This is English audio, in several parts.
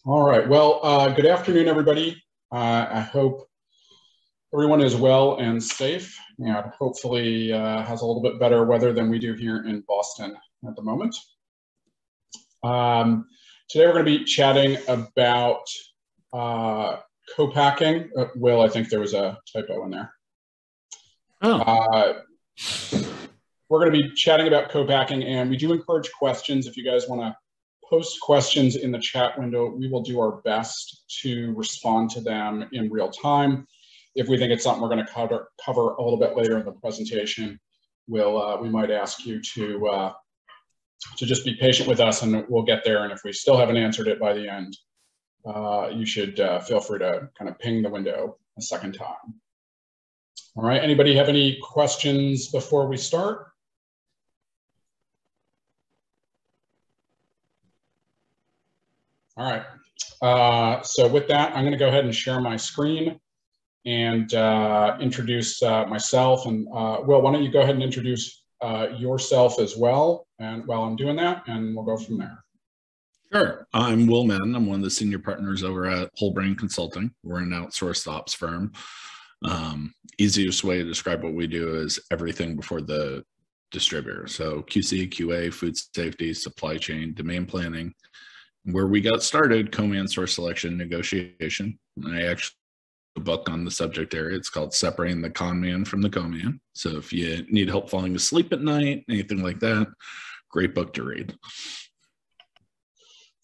All right. Well, good afternoon, everybody. I hope everyone is well and safe, and hopefully has a little bit better weather than we do here in Boston at the moment. Today we're going to be chatting about co-packing. Will, I think there was a typo in there. We're going to be chatting about co-packing, and we do encourage questions. If you guys want to post questions in the chat window, we will do our best to respond to them in real time. If we think it's something we're going to cover a little bit later in the presentation, we might ask you to just be patient with us, and we'll get there. And if we still haven't answered it by the end, you should feel free to kind of ping the window a second time. All right, anybody have any questions before we start? All right, so with that, I'm going to go ahead and share my screen and introduce myself. And Will, why don't you go ahead and introduce yourself as well, and while I'm doing that, and we'll go from there. Sure. I'm Will Madden. I'm one of the senior partners over at Whole Brain Consulting. We're an outsourced ops firm. Easiest way to describe what we do is everything before the distributor. So QC, QA, food safety, supply chain, demand planning. Where we got started, co-man source selection negotiation. And I actually have a book on the subject area. It's called Separating the Con Man from the Co-Man. So if you need help falling asleep at night, anything like that, great book to read.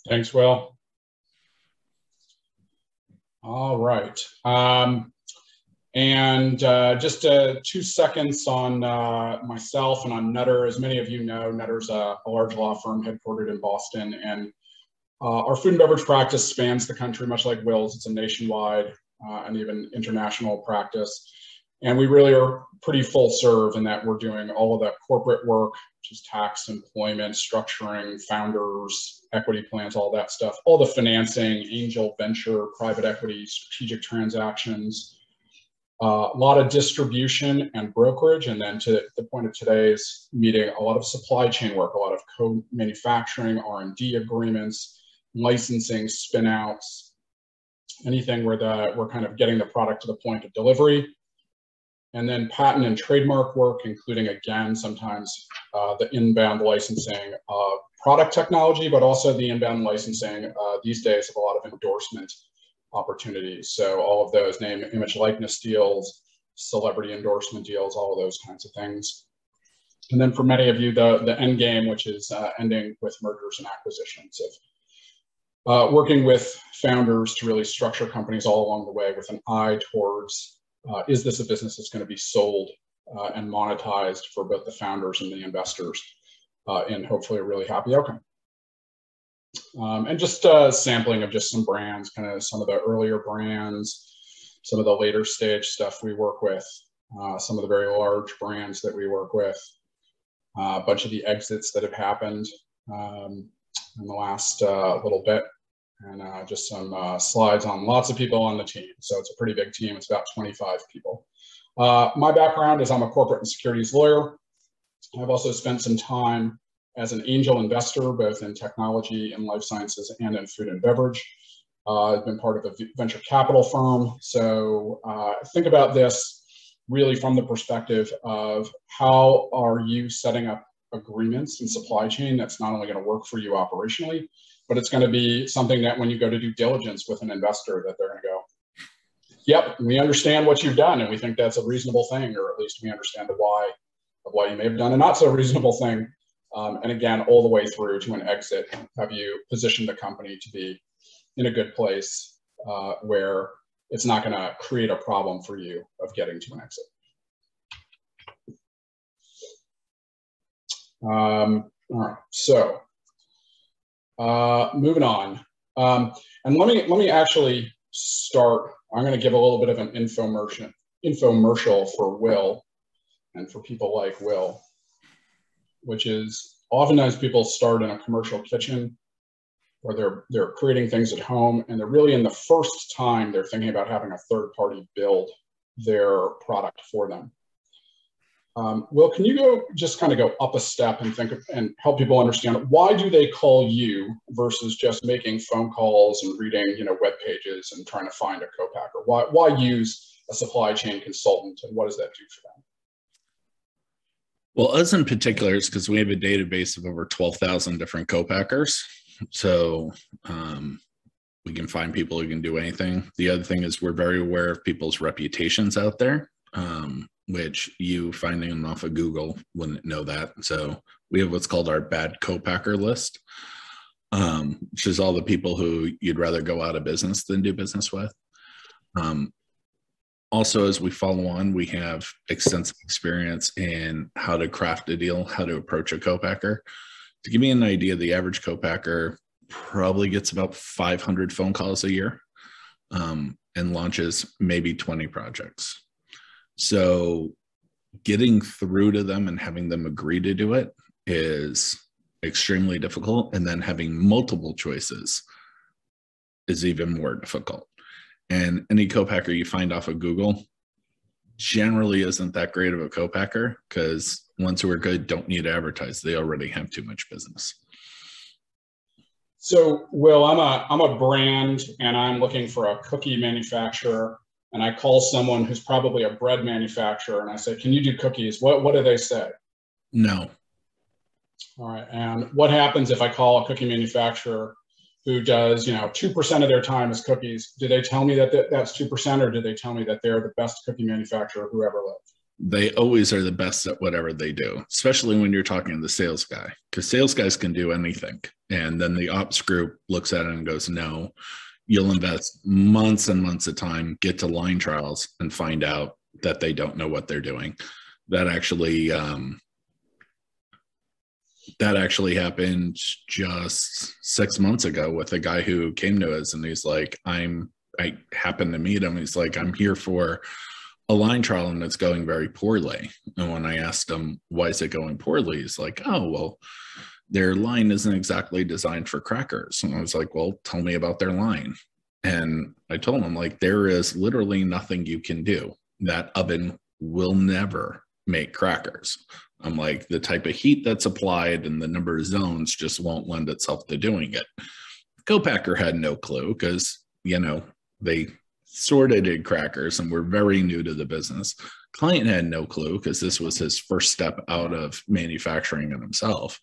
Thanks, Will. All right. Just 2 seconds on myself and on Nutter. As many of you know, Nutter's a large law firm headquartered in Boston, and our food and beverage practice spans the country, much like Will's. It's a nationwide and even international practice. And we really are pretty full serve in that we're doing all of the corporate work, which is tax, employment, structuring, founders, equity plans, all that stuff, all the financing, angel, venture, private equity, strategic transactions, a lot of distribution and brokerage. And then to the point of today's meeting, a lot of supply chain work, a lot of co-manufacturing, R&D agreements, licensing, spin outs, anything where we're kind of getting the product to the point of delivery. And then patent and trademark work, including, again, sometimes the inbound licensing of product technology, but also the inbound licensing these days of a lot of endorsement opportunities. So all of those name, image, likeness deals, celebrity endorsement deals, all of those kinds of things. And then for many of you, the end game, which is ending with mergers and acquisitions, of working with founders to really structure companies all along the way with an eye towards, is this a business that's going to be sold and monetized for both the founders and the investors in hopefully a really happy outcome. And just sampling of just some brands, kind of some of the earlier brands, some of the later stage stuff we work with, some of the very large brands that we work with, a bunch of the exits that have happened in the last little bit, and just some slides on lots of people on the team. So it's a pretty big team. It's about 25 people. My background is I'm a corporate and securities lawyer. I've also spent some time as an angel investor, both in technology and life sciences and in food and beverage. I've been part of a venture capital firm. So think about this really from the perspective of how are you setting up agreements and supply chain that's not only going to work for you operationally, but it's going to be something that when you go to due diligence with an investor, that they're going to go, yep, we understand what you've done, and we think that's a reasonable thing, or at least we understand the why of why you may have done a not so reasonable thing. And again, all the way through to an exit, have you positioned the company to be in a good place where it's not going to create a problem for you of getting to an exit. All right, so moving on. And let me actually start. I'm going to give a little bit of an infomercial for Will and for people like Will, which is oftentimes people start in a commercial kitchen or they're creating things at home, and they're really in the first time they're thinking about having a third party build their product for them. Will, can you just kind of go up a step and and help people understand why do they call you versus just making phone calls and reading, web pages and trying to find a co-packer? Why use a supply chain consultant, and what does that do for them? Well, us in particular, it's because we have a database of over 12,000 different co-packers. So we can find people who can do anything. The other thing is we're very aware of people's reputations out there, which you finding them off of Google wouldn't know that. So we have what's called our bad co-packer list, which is all the people who you'd rather go out of business than do business with. Also, as we follow on, we have extensive experience in how to craft a deal, how to approach a co-packer. To give you an idea, the average co-packer probably gets about 500 phone calls a year and launches maybe 20 projects. So getting through to them and having them agree to do it is extremely difficult. And then having multiple choices is even more difficult. And any co-packer you find off of Google generally isn't that great of a co-packer, because ones who are good don't need to advertise. They already have too much business. So, Will, I'm a brand and I'm looking for a cookie manufacturer, and I call someone who's probably a bread manufacturer and I say, can you do cookies? What do they say? No. All right. And what happens if I call a cookie manufacturer who does, 2% of their time is cookies? Do they tell me that that's 2%, or do they tell me that they're the best cookie manufacturer who ever lived? They always are the best at whatever they do, especially when you're talking to the sales guy, because sales guys can do anything. And then the ops group looks at it and goes, no, you'll invest months and months of time, get to line trials, and find out that they don't know what they're doing. That actually happened just 6 months ago with a guy who came to us, and he's like, I happened to meet him. He's like, I'm here for a line trial and it's going very poorly. And when I asked him, why is it going poorly? He's like, oh, well, their line isn't exactly designed for crackers. And I was like, well, tell me about their line. And I told him, like, there is literally nothing you can do. That oven will never make crackers. I'm like, the type of heat that's applied and the number of zones just won't lend itself to doing it. Co-packer had no clue, because, they sort of did crackers and were very new to the business. Client had no clue, because this was his first step out of manufacturing it himself.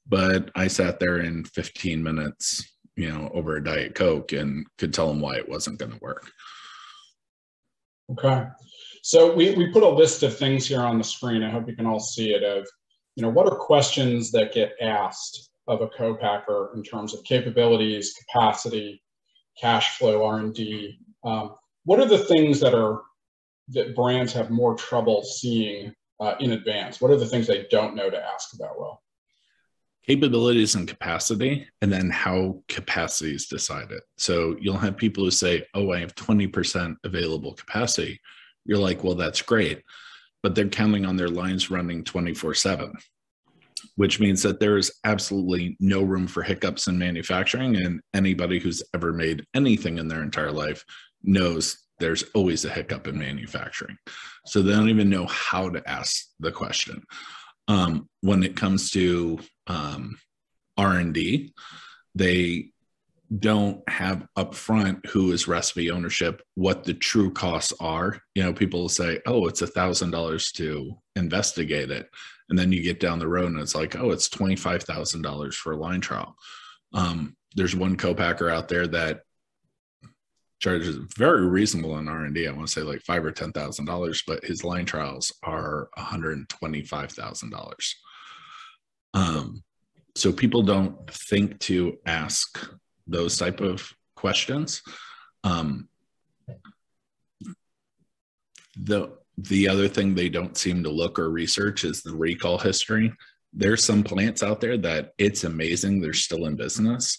But I sat there in 15 minutes, over a Diet Coke, and could tell him why it wasn't going to work. Okay. So we put a list of things here on the screen. I hope you can all see it, of, what are questions that get asked of a co-packer in terms of capabilities, capacity, cash flow, R&D. What are the things that brands have more trouble seeing in advance? What are the things they don't know to ask about, Will? Capabilities and capacity, and then how capacity is decided. So you'll have people who say, oh, I have 20% available capacity. You're like, well, that's great. But they're counting on their lines running 24/7, which means that there is absolutely no room for hiccups in manufacturing. And anybody who's ever made anything in their entire life knows there's always a hiccup in manufacturing. So they don't even know how to ask the question. When it comes to R&D, they don't have upfront who is recipe ownership, what the true costs are. People will say, oh, it's $1,000 to investigate it. And then you get down the road and it's like, oh, it's $25,000 for a line trial. There's one co-packer out there that charges very reasonable in R&D. I want to say like $5,000 or $10,000, but his line trials are $125,000. So people don't think to ask those type of questions. The other thing they don't seem to look or research is the recall history. There's some plants out there that it's amazing they're still in business,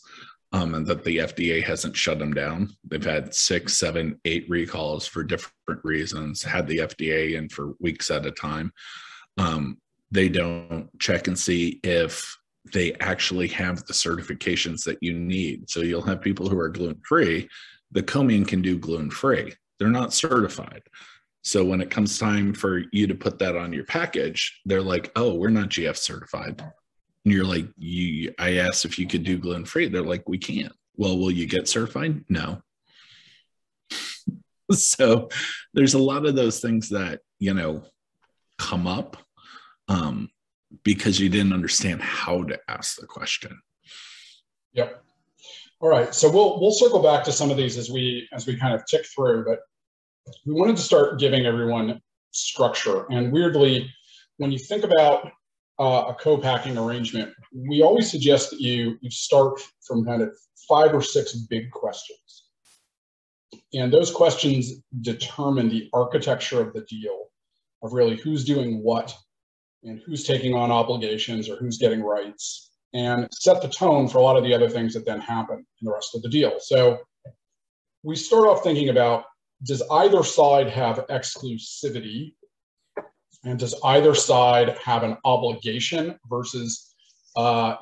and that the FDA hasn't shut them down. They've had 6, 7, 8 recalls for different reasons, had the FDA in for weeks at a time. They don't check and see if they actually have the certifications that you need. So you'll have people who are gluten-free. The co-man can do gluten-free. They're not certified. So when it comes time for you to put that on your package, they're like, oh, we're not GF certified. And you're like, I asked if you could do gluten-free. They're like, we can't. Well, will you get certified? No. So there's a lot of those things that, come up because you didn't understand how to ask the question. Yep. All right. So we'll circle back to some of these as we kind of tick through, but we wanted to start giving everyone structure. And weirdly, when you think about a co-packing arrangement, we always suggest that you start from kind of 5 or 6 big questions. And those questions determine the architecture of the deal, of really who's doing what and who's taking on obligations or who's getting rights, and set the tone for a lot of the other things that then happen in the rest of the deal. So we start off thinking about, does either side have exclusivity? And does either side have an obligation versus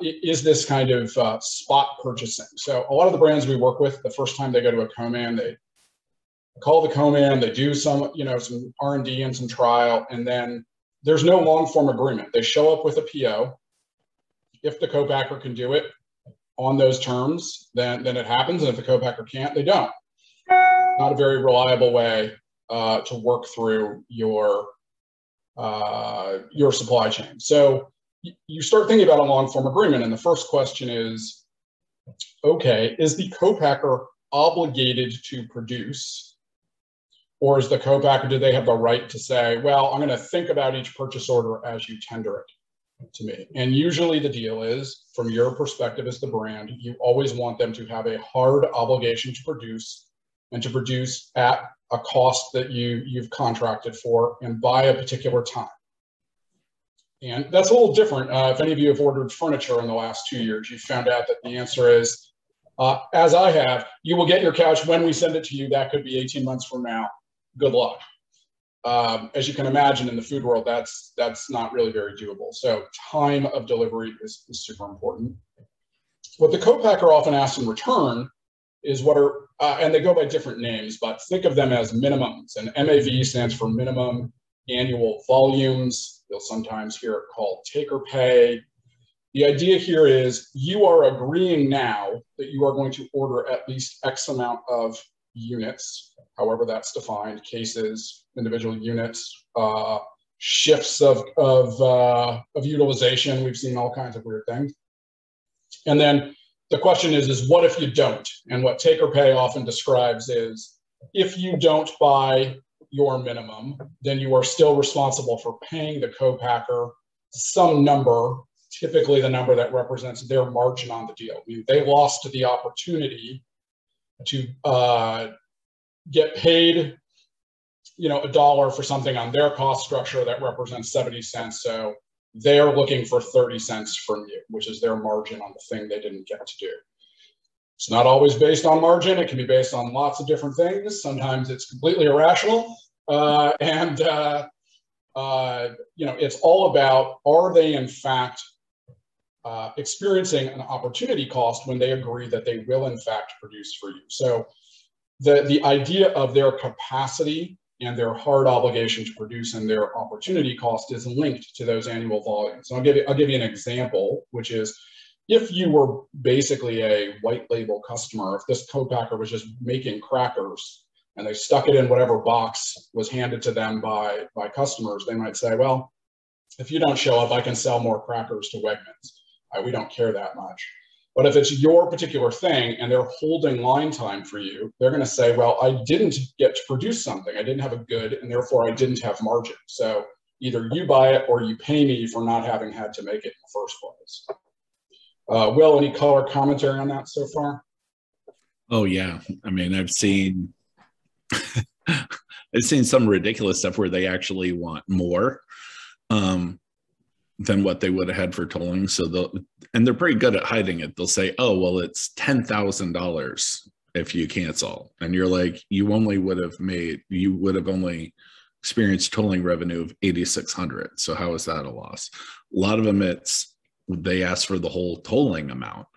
is this kind of spot purchasing? So a lot of the brands we work with, the first time they go to a co-man, they call the co-man, they do some R&D and some trial, and then there's no long form agreement. They show up with a PO. If the co-packer can do it on those terms, then it happens. And if the co-packer can't, they don't. Not a very reliable way to work through your supply chain. So you start thinking about a long form agreement, and the first question is, okay, is the co-packer obligated to produce? Or is the co-packer, do they have the right to say, well, I'm going to think about each purchase order as you tender it to me? And usually the deal is, from your perspective as the brand, you always want them to have a hard obligation to produce, and to produce at a cost that you've contracted for and by a particular time. And that's a little different. If any of you have ordered furniture in the last 2 years, you found out that the answer is, as I have, you will get your couch when we send it to you. That could be 18 months from now. Good luck. As you can imagine, in the food world, that's not really very doable. So time of delivery is super important. What the co-packer often asks in return is what are, and they go by different names, but think of them as minimums. And MAV stands for minimum annual volumes. You'll sometimes hear it called take or pay. The idea here is you are agreeing now that you are going to order at least X amount of units, however that's defined, cases, individual units, shifts of utilization. We've seen all kinds of weird things. And then the question is what if you don't? And what take or pay often describes is, if you don't buy your minimum, then you are still responsible for paying the co-packer some number, typically the number that represents their margin on the deal. I mean, they lost the opportunity to get paid, $1 for something on their cost structure that represents 70 cents. So they're looking for 30 cents from you, which is their margin on the thing they didn't get to do. It's not always based on margin. It can be based on lots of different things. Sometimes it's completely irrational. It's all about, are they in fact experiencing an opportunity cost when they agree that they will in fact produce for you? So the idea of their capacity and their hard obligation to produce and their opportunity cost is linked to those annual volumes. And I'll give you an example, which is, if you were basically a white label customer, if this co-packer was just making crackers and they stuck it in whatever box was handed to them by customers, they might say, well, if you don't show up, I can sell more crackers to Wegmans. We don't care that much. But if it's your particular thing and they're holding line time for you, they're going to say, well, I didn't get to produce something. I didn't have a good, and therefore I didn't have margin. So either you buy it or you pay me for not having had to make it in the first place. Will, any color commentary on that so far? Oh yeah, I mean, I've seen some ridiculous stuff where they actually want more than what they would have had for tolling. So they're pretty good at hiding it. They'll say, oh, well, it's $10,000 if you cancel. And you're like, you would have only experienced tolling revenue of $8,600. So how is that a loss? A lot of them, they ask for the whole tolling amount.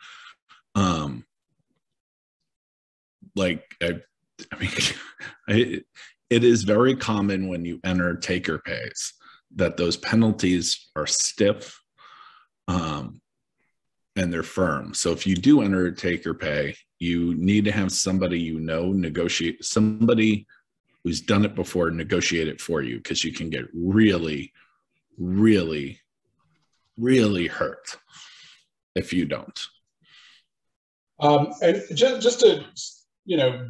it is very common when you enter take or pays that those penalties are stiff and they're firm. So if you do enter a take or pay, you need to have somebody negotiate, somebody who's done it before, negotiate it for you, because you can get really, really, really hurt if you don't. And just to,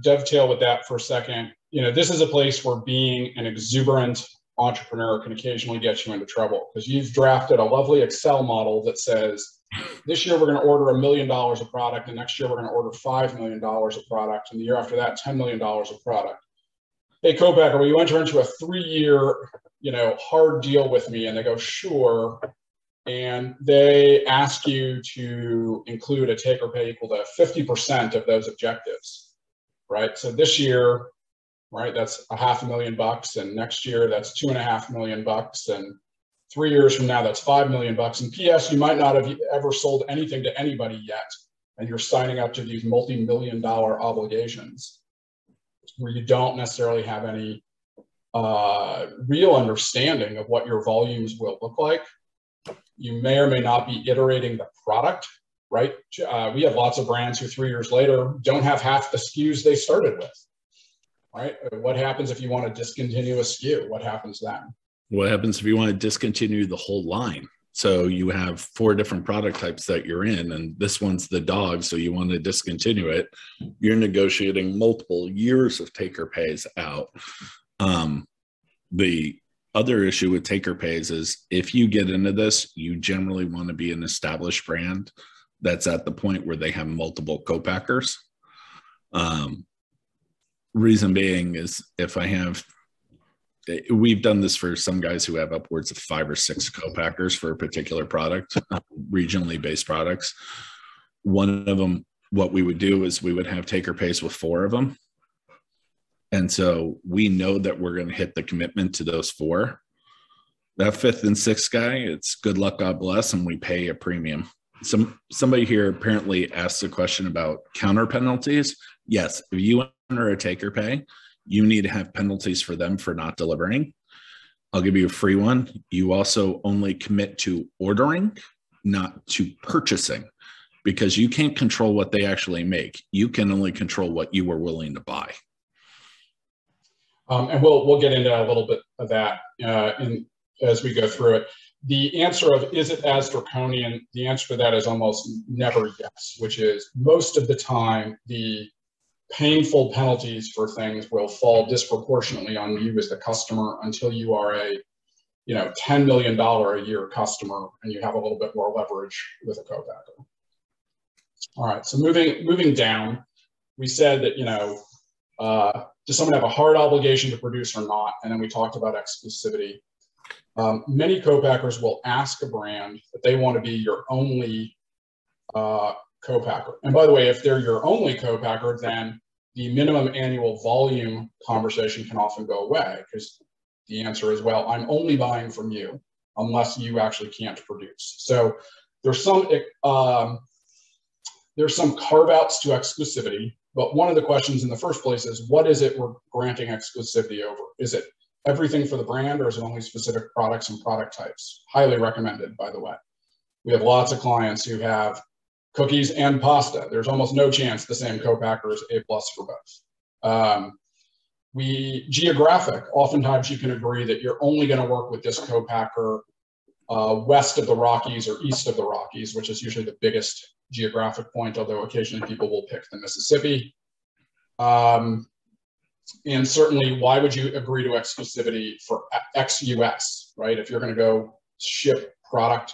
dovetail with that for a second, this is a place where being an exuberant entrepreneur can occasionally get you into trouble, because you've drafted a lovely Excel model that says, this year we're going to order $1 million of product, and next year we're going to order $5 million of product, and the year after that, $10 million of product. Hey, co-packer, will you enter into a 3-year, hard deal with me? And they go, sure. And they ask you to include a take or pay equal to 50% of those objectives, right? So this year, right, that's $500,000, and next year that's $2.5 million, and 3 years from now that's $5 million. And P.S., you might not have ever sold anything to anybody yet, and you're signing up to these multi-million-dollar obligations where you don't necessarily have any real understanding of what your volumes will look like. You may or may not be iterating the product, right? We have lots of brands who 3 years later don't have half the SKUs they started with, right? What happens if you want to discontinue a SKU? What happens then? What happens if you want to discontinue the whole line? So you have 4 different product types that you're in, and this one's the dog, so you want to discontinue it. You're negotiating multiple years of take or pays out. The other issue with take or pays is if you get into this, you generally want to be an established brand that's at the point where they have multiple co-packers. Reason being is we've done this for some guys who have upwards of 5 or 6 co-packers for a particular product, regionally based products. One of them, what we would do is we would have take or pays with 4 of them. And so we know that we're going to hit the commitment to those 4. That 5th and 6th guy, it's good luck, God bless, and we pay a premium. Somebody here apparently asked a question about counter penalties. Yes, if you enter a take or pay, you need to have penalties for them for not delivering. I'll give you a free one. You also only commit to ordering, not to purchasing, because you can't control what they actually make. You can only control what you were willing to buy. And we'll get into a little bit of that as we go through it. The answer of is it as draconian? The answer to that is almost never yes, which is most of the time the painful penalties for things will fall disproportionately on you as the customer until you are a $10 million a year customer and you have a little bit more leverage with a co-packer. All right, so moving down, we said that does someone have a hard obligation to produce or not? And then we talked about exclusivity. Many co-packers will ask a brand that they want to be your only co-packer. And by the way, if they're your only co-packer, then the minimum annual volume conversation can often go away, because the answer is, well, I'm only buying from you unless you actually can't produce. So there's some carve-outs to exclusivity, but one of the questions in the first place is, what is it we're granting exclusivity over? Is it everything for the brand, or is it only specific products and product types? Highly recommended, by the way. We have lots of clients who have cookies and pasta. There's almost no chance the same co-packer is A+ for both. Geographic, oftentimes you can agree that you're only going to work with this co-packer west of the Rockies or east of the Rockies, which is usually the biggest geographic point, although occasionally people will pick the Mississippi. And certainly, why would you agree to exclusivity for ex-US, right? If you're going to go ship product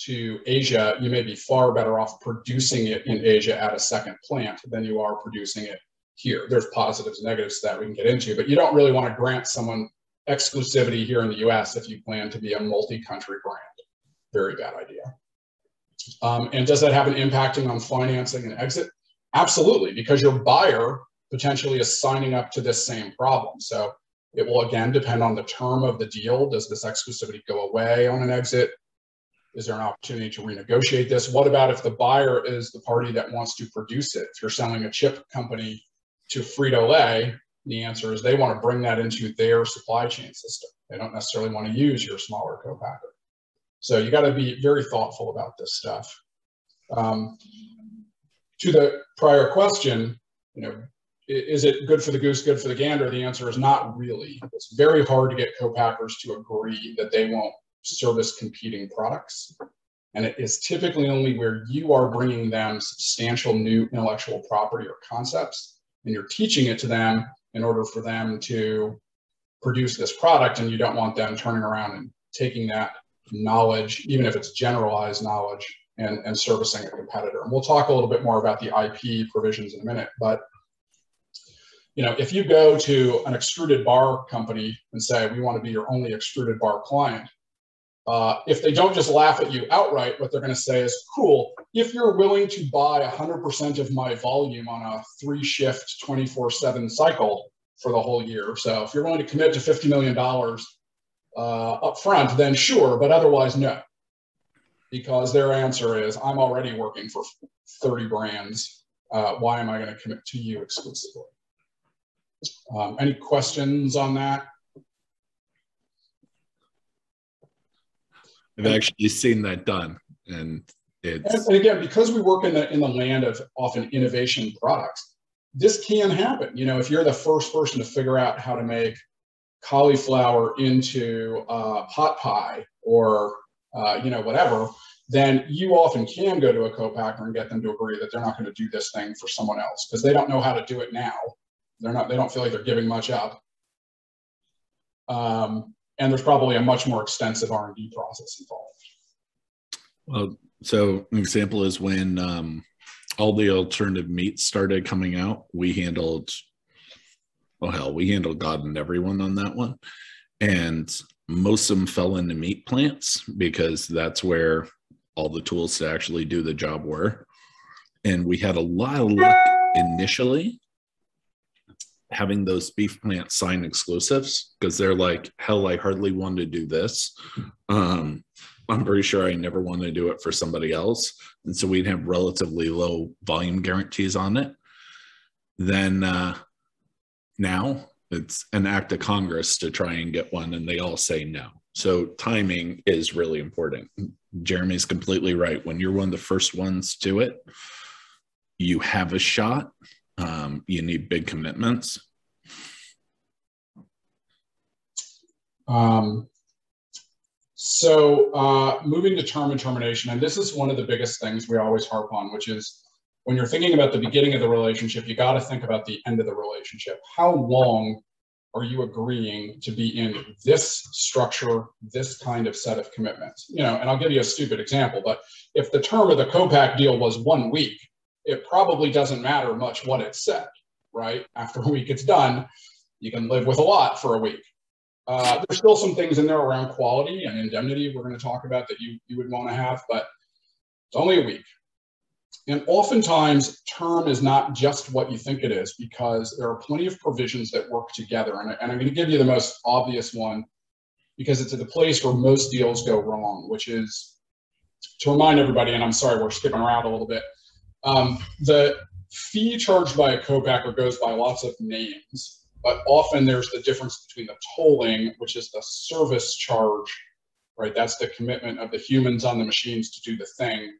to Asia, you may be far better off producing it in Asia at a second plant than you are producing it here. There's positives and negatives to that we can get into, but you don't really want to grant someone exclusivity here in the US if you plan to be a multi-country brand. Very bad idea. And does that have an impacting on financing and exit? Absolutely, because your buyer potentially is signing up to this same problem. So it will again depend on the term of the deal. Does this exclusivity go away on an exit? Is there an opportunity to renegotiate this? What about if the buyer is the party that wants to produce it? If you're selling a chip company to Frito-Lay, The answer is they want to bring that into their supply chain system. They don't necessarily want to use your smaller co-packer. So you got to be very thoughtful about this stuff. To the prior question, is it good for the goose, good for the gander? The answer is not really. It's very hard to get co-packers to agree that they won't service competing products. And it is typically only where you are bringing them substantial new intellectual property or concepts, and you're teaching it to them in order for them to produce this product, and you don't want them turning around and taking that knowledge, even if it's generalized knowledge, and servicing a competitor. And we'll talk a little bit more about the IP provisions in a minute, but if you go to an extruded bar company and say, we want to be your only extruded bar client, if they don't just laugh at you outright, what they're going to say is, cool, if you're willing to buy 100% of my volume on a 3-shift, 24/7 cycle for the whole year, so if you're willing to commit to $50 million up front, then sure, but otherwise, no. Because their answer is, I'm already working for 30 brands. Why am I going to commit to you exclusively? Any questions on that? I've actually seen that done, and it's and again, because we work in the land of often innovation products, this can happen. If you're the first person to figure out how to make cauliflower into pot pie or whatever, then you often can go to a co-packer and get them to agree that they're not going to do this thing for someone else because they don't know how to do it now. They don't feel like they're giving much up. And there's probably a much more extensive R&D process involved. Well, so an example is when all the alternative meats started coming out, we handled God and everyone on that one. And most of them fell into meat plants because that's where all the tools to actually do the job were. And we had a lot of luck initially having those beef plants sign exclusives because they're like, hell, I hardly want to do this. I'm pretty sure I never want to do it for somebody else. And so we'd have relatively low volume guarantees on it. Then now it's an act of Congress to try and get one, and they all say no. So timing is really important. Jeremy's completely right. When you're one of the first ones to it, you have a shot. You need big commitments. Moving to term and termination, and this is one of the biggest things we always harp on, which is when you're thinking about the beginning of the relationship, you got to think about the end of the relationship. How long are you agreeing to be in this structure, this kind of set of commitments? And I'll give you a stupid example, but if the term of the co-pack deal was 1 week, it probably doesn't matter much what it said, right? After a week it's done, you can live with a lot for a week. There's still some things in there around quality and indemnity we're going to talk about that you would want to have, but it's only a week. And oftentimes, term is not just what you think it is because there are plenty of provisions that work together. And I'm going to give you the most obvious one because it's at the place where most deals go wrong, which is to remind everybody, and I'm sorry, we're skipping around a little bit. The fee charged by a co-packer goes by lots of names, but often there's the difference between the tolling, which is the service charge, right? That's the commitment of the humans on the machines to do the thing,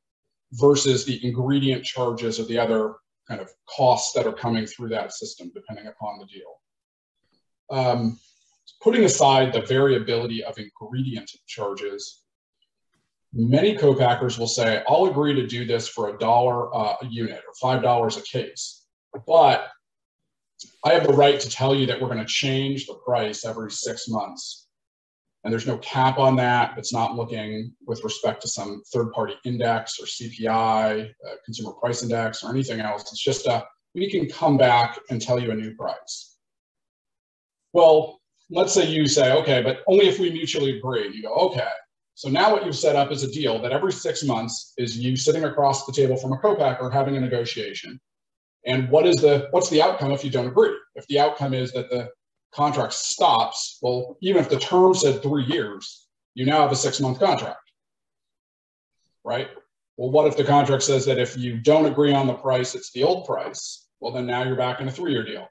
versus the ingredient charges or the other kind of costs that are coming through that system, depending upon the deal. Putting aside the variability of ingredient charges, many co-packers will say, I'll agree to do this for $1 a unit or $5 a case, but I have the right to tell you that we're going to change the price every 6 months. And there's no cap on that. It's not looking with respect to some third-party index or CPI, consumer price index, or anything else. It's just we can come back and tell you a new price. Well, let's say you say, okay, but only if we mutually agree. You go, okay. So now what you've set up is a deal that every 6 months is you sitting across the table from a co-packer having a negotiation. And what's the outcome if you don't agree? If the outcome is that the contract stops, well, even if the term said 3 years, you now have a 6-month contract, right? Well, what if the contract says that if you don't agree on the price, it's the old price? Well, then now you're back in a 3-year deal.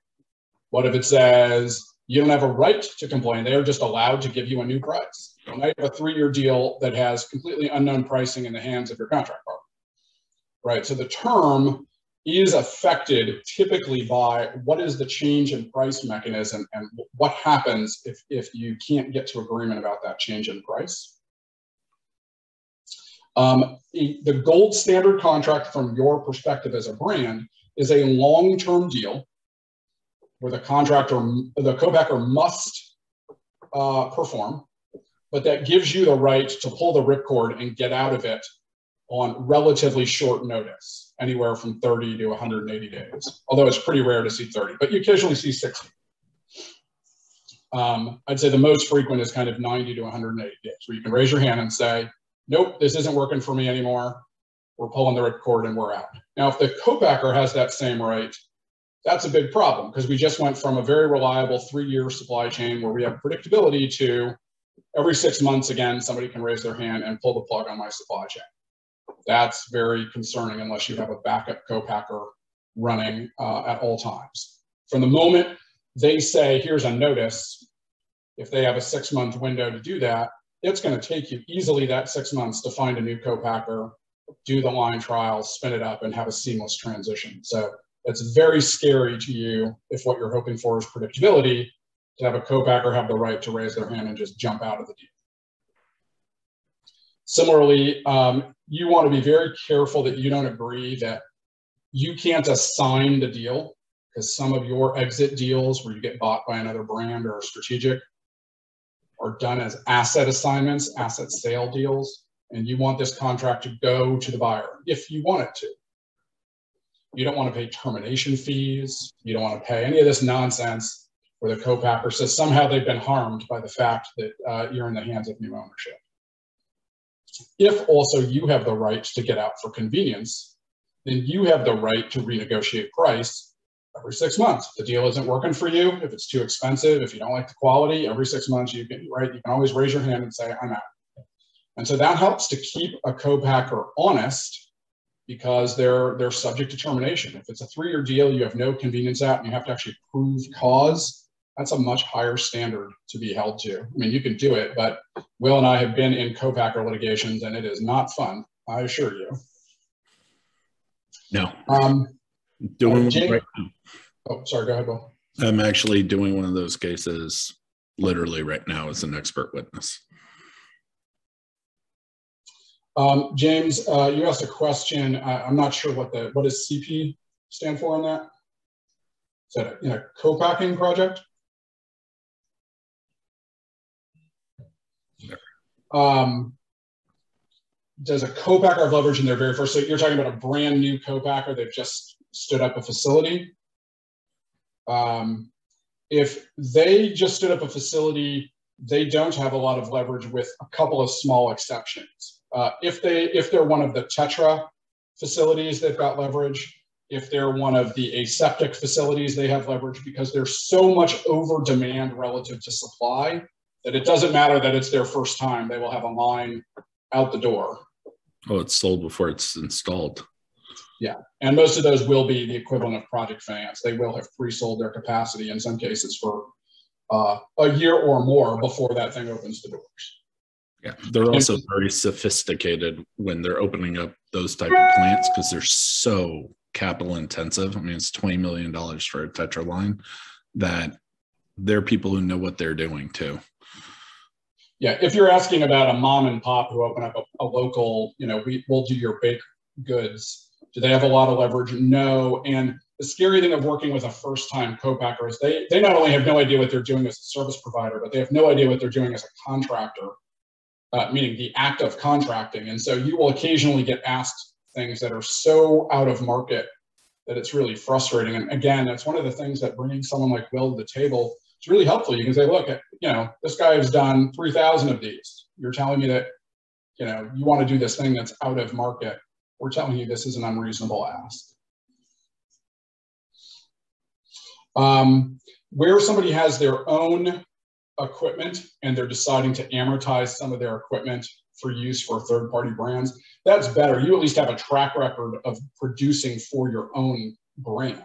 What if it says you don't have a right to complain? They are just allowed to give you a new price. You might have a 3-year deal that has completely unknown pricing in the hands of your contract partner, right? So the term is affected typically by what is the change in price mechanism and what happens if you can't get to agreement about that change in price. The gold standard contract from your perspective as a brand is a long-term deal where the co-packer must perform, but that gives you the right to pull the ripcord and get out of it on relatively short notice, anywhere from 30 to 180 days. Although it's pretty rare to see 30, but you occasionally see 60. I'd say the most frequent is kind of 90 to 180 days, where you can raise your hand and say, nope, this isn't working for me anymore. We're pulling the ripcord and we're out. Now, if the co-packer has that same right, that's a big problem, because we just went from a very reliable 3-year supply chain where we have predictability to every 6 months, again, somebody can raise their hand and pull the plug on my supply chain. That's very concerning unless you have a backup co-packer running at all times. From the moment they say, here's a notice, if they have a 6-month window to do that, it's going to take you easily that 6 months to find a new co-packer, do the line trials, spin it up, and have a seamless transition. So it's very scary to you if what you're hoping for is predictability, to have a co-packer have the right to raise their hand and just jump out of the deal. Similarly, you want to be very careful that you don't agree that you can't assign the deal, because some of your exit deals where you get bought by another brand or strategic are done as asset assignments, asset sale deals, and you want this contract to go to the buyer if you want it to. You don't want to pay termination fees. You don't want to pay any of this nonsense where the co-packer says somehow they've been harmed by the fact that you're in the hands of new ownership. If also you have the right to get out for convenience, then you have the right to renegotiate price every 6 months. If the deal isn't working for you, if it's too expensive, if you don't like the quality, every 6 months you can always raise your hand and say, I'm out. And so that helps to keep a co-packer honest, because they're subject to termination. If it's a 3-year deal, you have no convenience at, and you have to actually prove cause, that's a much higher standard to be held to. I mean, you can do it, but Will and I have been in co-packer litigations, and it is not fun, I assure you. No. Doing one right now. Oh, sorry, go ahead, Will. I'm actually doing one of those cases literally right now as an expert witness. James, you asked a question. I'm not sure what does CP stand for on that? Is that a co-packing project? Does a co-packer have leverage in their very first? So you're talking about a brand new co-packer that just stood up a facility. If they just stood up a facility, they don't have a lot of leverage, with a couple of small exceptions. If they're one of the Tetra facilities, they've got leverage. If they're one of the aseptic facilities, they have leverage, because there's so much over demand relative to supply that it doesn't matter that it's their first time. They will have a line out the door. Oh, it's sold before it's installed. Yeah, and most of those will be the equivalent of project finance. They will have pre-sold their capacity in some cases for a year or more before that thing opens the doors. Yeah, they're also very sophisticated when they're opening up those type of plants, because they're so capital intensive. I mean, it's $20 million for a Tetra line, that they're people who know what they're doing too. Yeah, if you're asking about a mom and pop who open up a local, we'll do your baked goods, do they have a lot of leverage? No. And the scary thing of working with a first-time co-packer is they not only have no idea what they're doing as a service provider, but they have no idea what they're doing as a contractor, meaning the act of contracting. And so you will occasionally get asked things that are so out of market that it's really frustrating. And again, that's one of the things that bringing someone like Will to the table is really helpful. You can say, look, this guy has done 3,000 of these. You're telling me that, you want to do this thing that's out of market. We're telling you this is an unreasonable ask. Where somebody has their own equipment and they're deciding to amortize some of their equipment for use for third-party brands, that's better. You at least have a track record of producing for your own brand.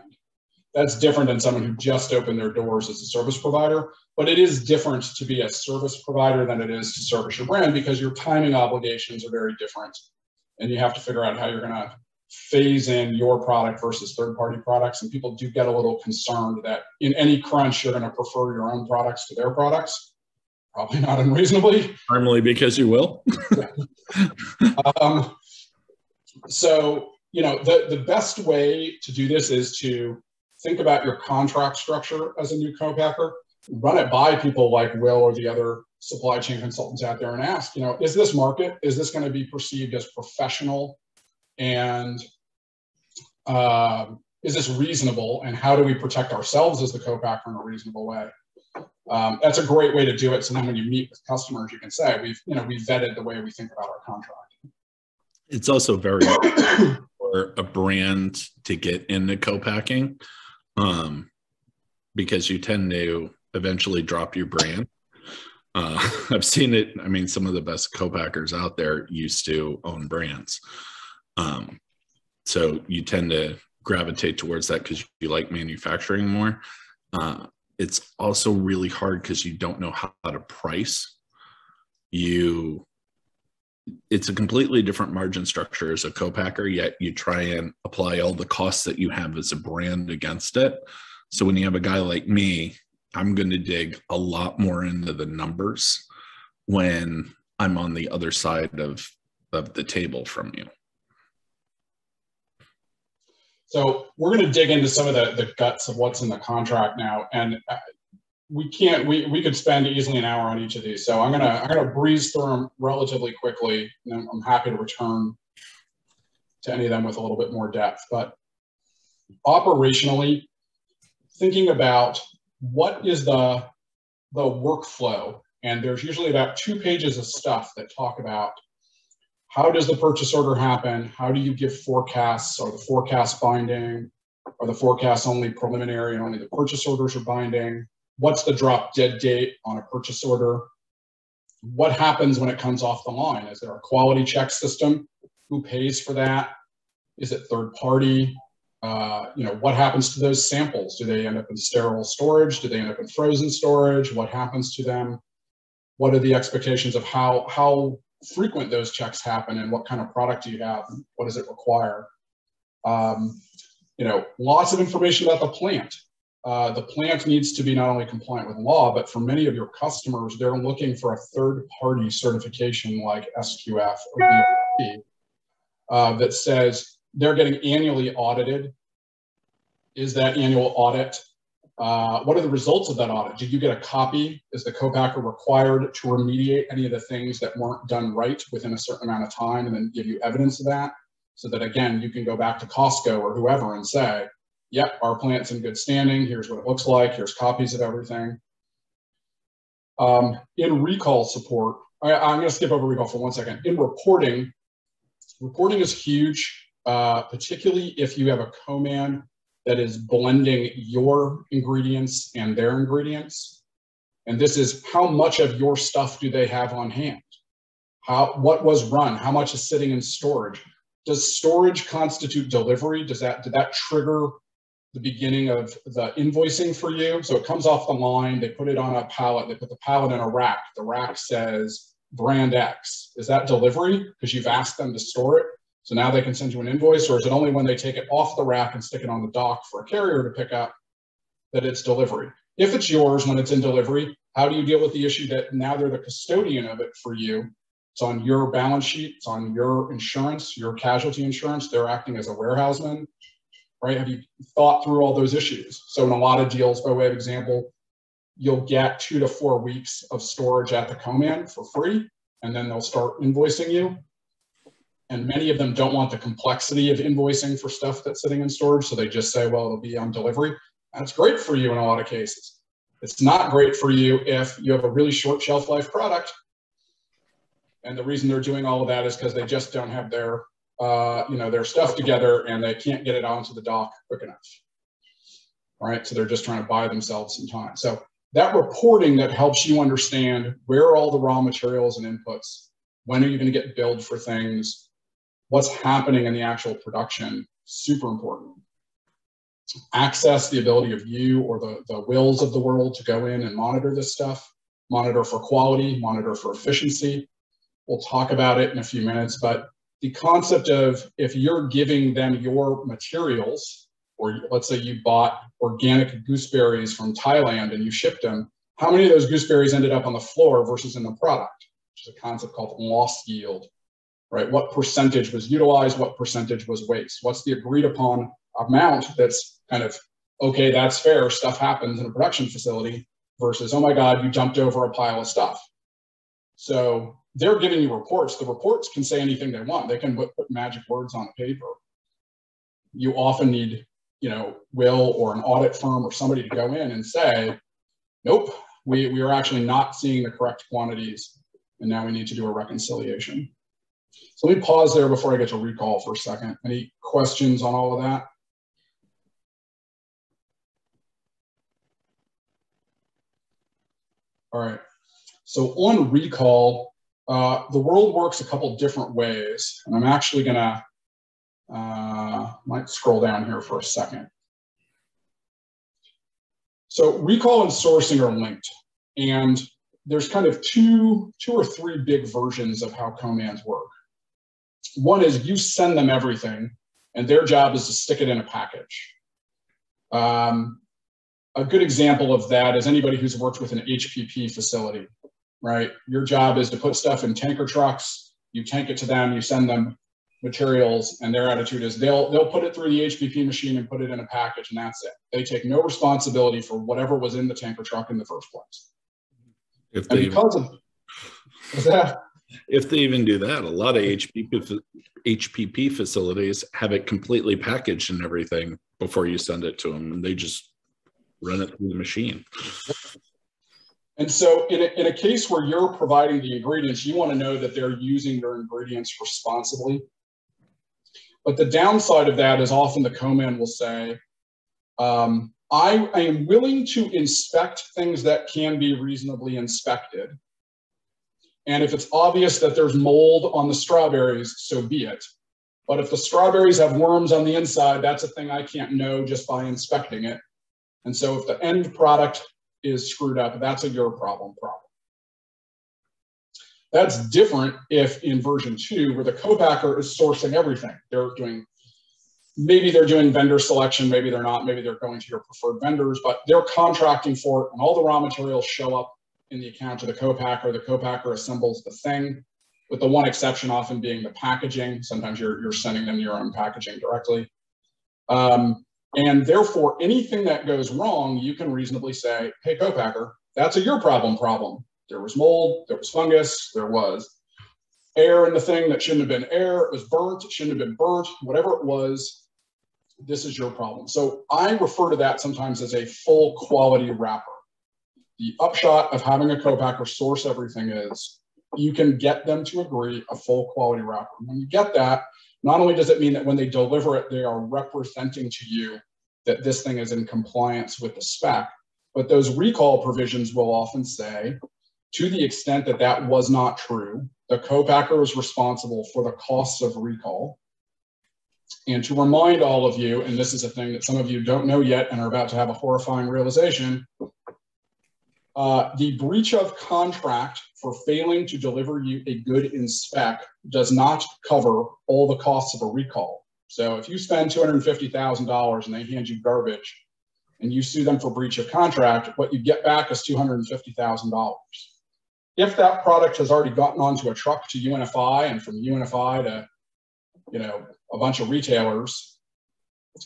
That's different than someone who just opened their doors as a service provider. But it is different to be a service provider than it is to service your brand, because your timing obligations are very different. And you have to figure out how you're going to phase in your product versus third-party products. And people do get a little concerned that in any crunch, you're going to prefer your own products to their products. Probably not unreasonably. Primarily because you will. So, you know, the best way to do this is to think about your contract structure as a new co-packer, run it by people like Will or the other supply chain consultants out there and ask, you know, is this market, is this going to be perceived as professional, and is this reasonable, and how do we protect ourselves as the co-packer in a reasonable way? That's a great way to do it. So then when you meet with customers, you can say, we've vetted the way we think about our contract. It's also very for a brand to get into co-packing, because you tend to eventually drop your brand. I've seen it. I mean, some of the best co-packers out there used to own brands. So you tend to gravitate towards that because you like manufacturing more. It's also really hard because you don't know how to price. It's a completely different margin structure as a co-packer, yet you try and apply all the costs that you have as a brand against it. So when you have a guy like me, I'm going to dig a lot more into the numbers when I'm on the other side of the table from you. So we're going to dig into some of the guts of what's in the contract now, and we could spend easily an hour on each of these. So I'm gonna breeze through them relatively quickly, and I'm happy to return to any of them with a little bit more depth. But operationally, thinking about what is the workflow, and there's usually about 2 pages of stuff that talk about how does the purchase order happen? How do you give forecasts? Are the forecasts binding? Are the forecasts only preliminary and only the purchase orders are binding? What's the drop dead date on a purchase order? What happens when it comes off the line? Is there a quality check system? Who pays for that? Is it third party? What happens to those samples? Do they end up in sterile storage? Do they end up in frozen storage? What happens to them? What are the expectations of how frequent those checks happen, and what kind of product do you have? What does it require? Lots of information about the plant. The plant needs to be not only compliant with law, but for many of your customers, they're looking for a third-party certification like SQF or BIZ+BITES that says they're getting annually audited. Is that annual audit? What are the results of that audit? Did you get a copy? Is the co-packer required to remediate any of the things that weren't done right within a certain amount of time, and then give you evidence of that? So that, again, you can go back to Costco or whoever and say, yep, our plant's in good standing. Here's what it looks like. Here's copies of everything. In recall support, I'm going to skip over recall for 1 second. In reporting is huge, particularly if you have a co-man that is blending your ingredients and their ingredients. And this is how much of your stuff do they have on hand? What was run? How much is sitting in storage? Does storage constitute delivery? Did that trigger the beginning of the invoicing for you? So it comes off the line, they put it on a pallet, they put the pallet in a rack. The rack says brand X. Is that delivery? Because you've asked them to store it. So now they can send you an invoice, or is it only when they take it off the rack and stick it on the dock for a carrier to pick up that it's delivery? If it's yours when it's in delivery, how do you deal with the issue that now they're the custodian of it for you? It's on your balance sheet, it's on your insurance, your casualty insurance. They're acting as a warehouseman, right? Have you thought through all those issues? So in a lot of deals, by way of example, you'll get 2 to 4 weeks of storage at the co-man for free, and then they'll start invoicing you. And many of them don't want the complexity of invoicing for stuff that's sitting in storage. So they just say, well, it'll be on delivery. That's great for you in a lot of cases. It's not great for you if you have a really short shelf life product. And the reason they're doing all of that is because they just don't have their stuff together, and they can't get it onto the dock quick enough. All right, so they're just trying to buy themselves some time. So that reporting that helps you understand where are all the raw materials and inputs, when are you going to get billed for things, what's happening in the actual production, super important. access the ability of you or the wills of the world to go in and monitor this stuff, monitor for quality, monitor for efficiency. We'll talk about it in a few minutes, but the concept of if you're giving them your materials, or let's say you bought organic gooseberries from Thailand and you shipped them, how many of those gooseberries ended up on the floor versus in the product, which is a concept called lost yield, right? What percentage was utilized, what percentage was waste? What's the agreed upon amount that's kind of, okay, that's fair, stuff happens in a production facility, versus, oh my God, you dumped over a pile of stuff. So they're giving you reports. The reports can say anything they want. They can put magic words on paper. You often need, Will or an audit firm or somebody to go in and say, nope, we are actually not seeing the correct quantities, and now we need to do a reconciliation. So let me pause there before I get to recall for a second. Any questions on all of that? All right, so on recall, the world works a couple different ways, and I'm actually gonna, might scroll down here for a second. So recall and sourcing are linked, and there's kind of two or three big versions of how commands work. One is you send them everything, and their job is to stick it in a package. A good example of that is anybody who's worked with an HPP facility, right? Your job is to put stuff in tanker trucks, you tank it to them, you send them materials, and their attitude is they'll put it through the HPP machine and put it in a package, and that's it. They take no responsibility for whatever was in the tanker truck in the first place. If they even do that, a lot of HPP facilities have it completely packaged and everything before you send it to them, and they just run it through the machine. And so in a case where you're providing the ingredients, you want to know that they're using their ingredients responsibly. But the downside of that is often the co-man will say, I am willing to inspect things that can be reasonably inspected. And if it's obvious that there's mold on the strawberries, so be it. But if the strawberries have worms on the inside, that's a thing I can't know just by inspecting it. And so if the end product is screwed up, that's a your problem. That's different if in version 2, where the co-packer is sourcing everything. Maybe they're doing vendor selection, maybe they're not, maybe they're going to your preferred vendors, but they're contracting for it, and all the raw materials show up in the account of the co-packer. The co-packer assembles the thing, with the one exception often being the packaging. Sometimes you're sending them your own packaging directly. And therefore, anything that goes wrong, you can reasonably say, hey, co-packer, that's a your problem. There was mold, there was fungus, there was air in the thing that shouldn't have been air, it was burnt, it shouldn't have been burnt, whatever it was, this is your problem. So I refer to that sometimes as a full quality wrapper. The upshot of having a co-packer source everything is you can get them to agree a full quality wrapper. When you get that, not only does it mean that when they deliver it, they are representing to you that this thing is in compliance with the spec, but those recall provisions will often say, to the extent that that was not true, the co-packer is responsible for the costs of recall. And to remind all of you, and this is a thing that some of you don't know yet and are about to have a horrifying realization, the breach of contract for failing to deliver you a good in spec does not cover all the costs of a recall. So if you spend $250,000 and they hand you garbage and you sue them for breach of contract, what you get back is $250,000. If that product has already gotten onto a truck to UNFI and from UNFI to, a bunch of retailers,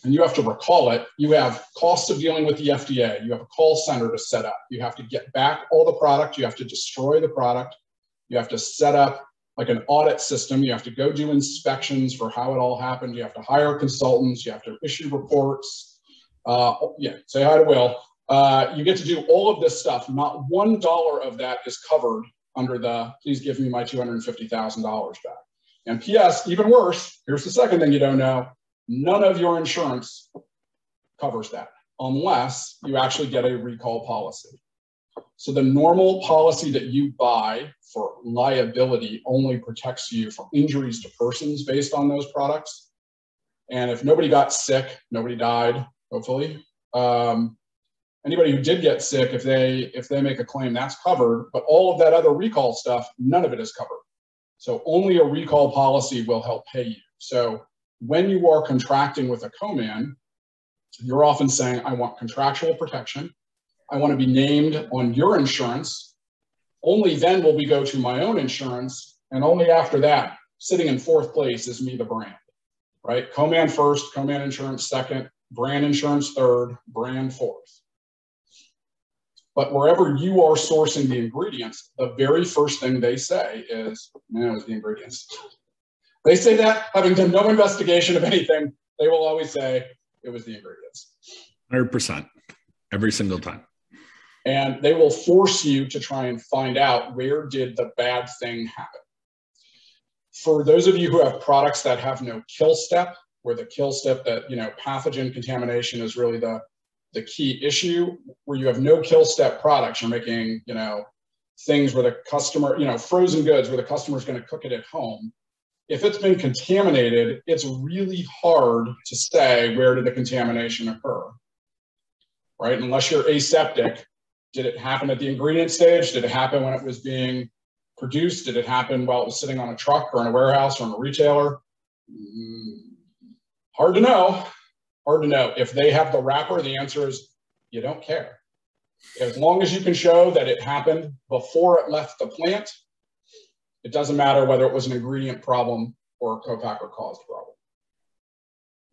and you have to recall it, you have costs of dealing with the FDA, you have a call center to set up, you have to get back all the product, you have to destroy the product, you have to set up like an audit system, you have to go do inspections for how it all happened, you have to hire consultants, you have to issue reports, say hi to Will. You get to do all of this stuff. Not $1 of that is covered under the, please give me my $250,000 back. And PS, even worse, here's the second thing you don't know, none of your insurance covers that unless you actually get a recall policy. So the normal policy that you buy for liability only protects you from injuries to persons based on those products. And if nobody got sick, nobody died, hopefully. Anybody who did get sick, if they make a claim, that's covered. But all of that other recall stuff, none of it is covered. So only a recall policy will help pay you. So when you are contracting with a co-man, you're often saying, I want contractual protection. I want to be named on your insurance. Only then will we go to my own insurance. And only after that, sitting in fourth place is me, the brand, right? Co-man first, co-man insurance second, brand insurance third, brand fourth. But wherever you are sourcing the ingredients, the very first thing they say is, man, it was the ingredients. They say that having done no investigation of anything, they will always say it was the ingredients. 100%, every single time. And they will force you to try and find out, where did the bad thing happen? For those of you who have products that have no kill step, where the kill step that, pathogen contamination is really the key issue, where you have no kill step products, you're making, things where the customer, frozen goods where the customer is going to cook it at home. If it's been contaminated, it's really hard to say, where did the contamination occur, right? Unless you're aseptic. Did it happen at the ingredient stage? Did it happen when it was being produced? Did it happen while it was sitting on a truck or in a warehouse or in a retailer? Hard to know. Hard to know. If they have the wrapper, the answer is you don't care. As long as you can show that it happened before it left the plant, it doesn't matter whether it was an ingredient problem or a co-packer caused problem.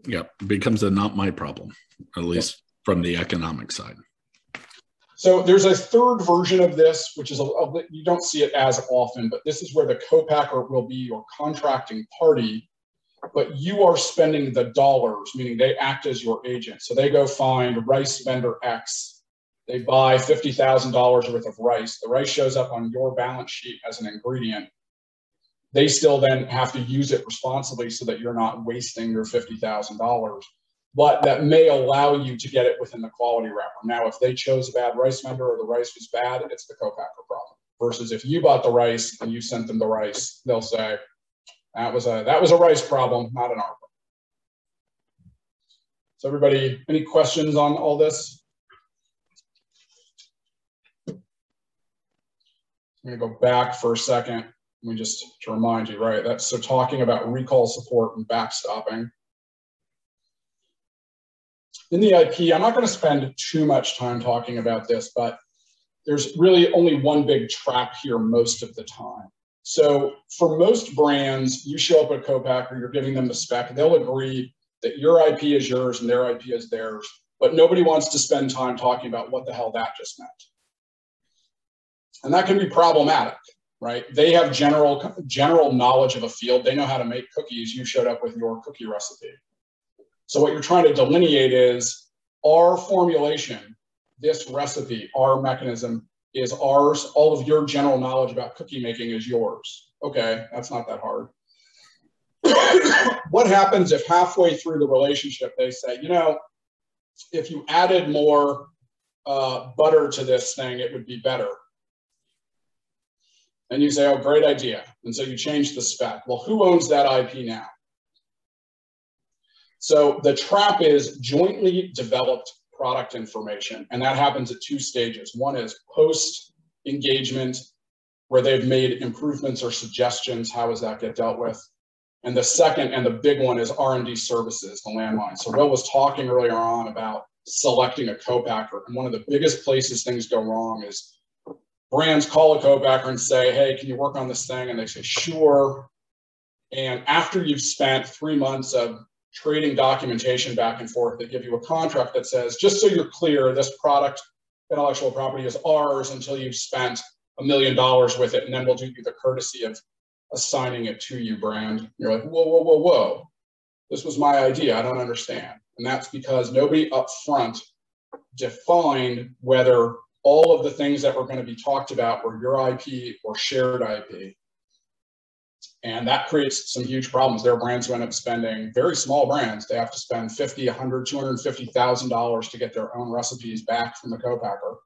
Yeah, it becomes a not my problem, at least from the economic side. So there's a third version of this, which is you don't see it as often, but this is where the co-packer will be your contracting party, but you are spending the dollars, meaning they act as your agent. So they go find rice vendor X. They buy $50,000 worth of rice. The rice shows up on your balance sheet as an ingredient. They still then have to use it responsibly so that you're not wasting your $50,000. But that may allow you to get it within the quality wrapper. Now, if they chose a bad rice vendor or the rice was bad, it's the co-packer problem. Versus if you bought the rice and you sent them the rice, they'll say, that was a rice problem, not an our problem. So everybody, any questions on all this? I'm gonna go back for a second. Let me just to remind you, right? That's so talking about recall support and backstopping. In the IP, I'm not going to spend too much time talking about this, but there's really only one big trap here most of the time. So for most brands, you show up at a co-packer, you're giving them the spec, they'll agree that your IP is yours and their IP is theirs, but nobody wants to spend time talking about what the hell that just meant. And that can be problematic, right? They have general knowledge of a field. They know how to make cookies. You showed up with your cookie recipe. So what you're trying to delineate is our formulation, this recipe, our mechanism is ours. All of your general knowledge about cookie making is yours. Okay, that's not that hard. What happens if halfway through the relationship, they say, if you added more butter to this thing, it would be better. And you say, oh, great idea. And so you change the spec. Well, who owns that IP now? So the trap is jointly developed product information, and that happens at two stages. One is post-engagement, where they've made improvements or suggestions. How does that get dealt with? And the second and the big one is R&D services, the landmine. So Will was talking earlier on about selecting a co-packer, and one of the biggest places things go wrong is brands call a co-packer and say, hey, can you work on this thing? And they say, sure. And after you've spent 3 months of trading documentation back and forth, they give you a contract that says, just so you're clear, this product, intellectual property, is ours until you've spent $1 million with it, and then we'll do you the courtesy of assigning it to you, brand. You're like, whoa, whoa, whoa, whoa. This was my idea. I don't understand. And that's because nobody up front defined whether all of the things that were going to be talked about were your IP or shared IP. And that creates some huge problems. There are brands who end up spending, very small brands, they have to spend $50, $100, $250,000 to get their own recipes back from the co-packer.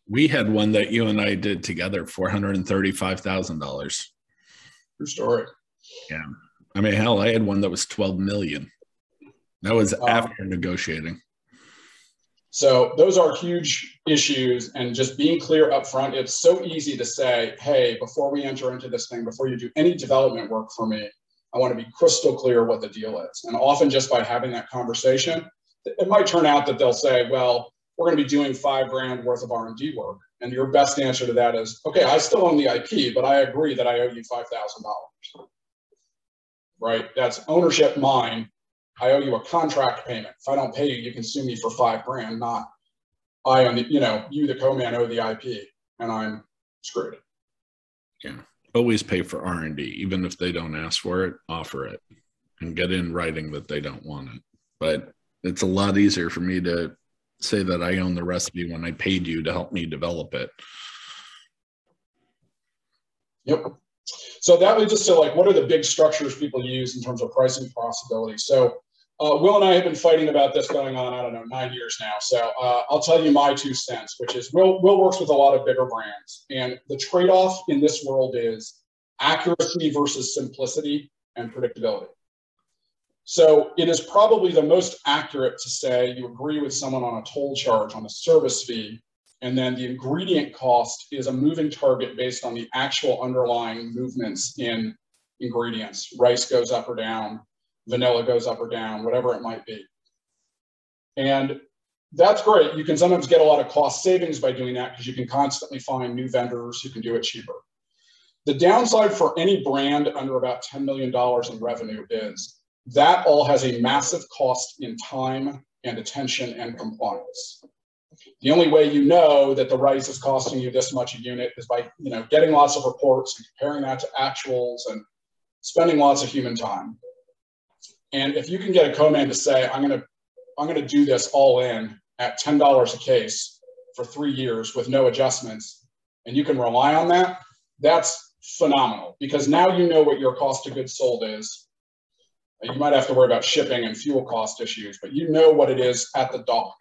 We had one that you and I did together, $435,000. True story. Yeah. I mean, hell, I had one that was $12 million. That was after negotiating. So those are huge issues, and just being clear up front. It's so easy to say, hey, before we enter into this thing, before you do any development work for me, I want to be crystal clear what the deal is. And often just by having that conversation, it might turn out that they'll say, well, we're going to be doing $5,000 worth of R&D work. And your best answer to that is, okay, I still own the IP, but I agree that I owe you $5,000, right? That's ownership mine. I owe you a contract payment. If I don't pay you, you can sue me for $5,000, not I own the, you, the co-man, owe the IP and I'm screwed. Yeah. Always pay for R&D, even if they don't ask for it, offer it and get in writing that they don't want it. But it's a lot easier for me to say that I own the recipe when I paid you to help me develop it. Yep. So that leads us to like, what are the big structures people use in terms of pricing possibility? So Will and I have been fighting about this going on, I don't know, 9 years now. So I'll tell you my 2 cents, which is Will works with a lot of bigger brands. And the trade-off in this world is accuracy versus simplicity and predictability. So it is probably the most accurate to say you agree with someone on a toll charge on a service fee, and then the ingredient cost is a moving target based on the actual underlying movements in ingredients. Rice goes up or down, vanilla goes up or down, whatever it might be. And that's great. You can sometimes get a lot of cost savings by doing that because you can constantly find new vendors who can do it cheaper. The downside for any brand under about $10 million in revenue is that all has a massive cost in time and attention and compliance. The only way you know that the rice is costing you this much a unit is by getting lots of reports and comparing that to actuals and spending lots of human time. And if you can get a co-man to say, I'm gonna do this all in at $10 a case for 3 years with no adjustments, and you can rely on that, that's phenomenal, because now you know what your cost of goods sold is. You might have to worry about shipping and fuel cost issues, but you know what it is at the dock.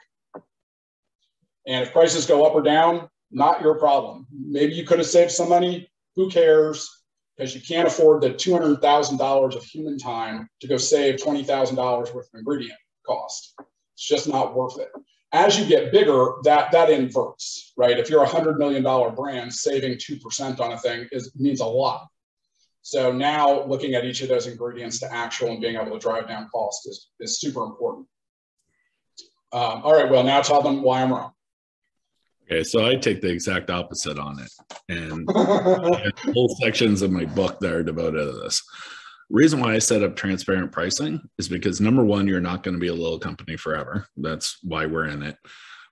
And if prices go up or down, not your problem. Maybe you could have saved some money, who cares? Because you can't afford the $200,000 of human time to go save $20,000 worth of ingredient cost. It's just not worth it. As you get bigger, that inverts, right? If you're a $100 million brand, saving 2% on a thing means a lot. So now looking at each of those ingredients to actual and being able to drive down cost is super important. All right, well, now tell them why I'm wrong. Okay, so I take the exact opposite on it. And I have whole sections of my book that are devoted to this. Reason why I set up transparent pricing is because, number one, you're not going to be a little company forever. That's why we're in it.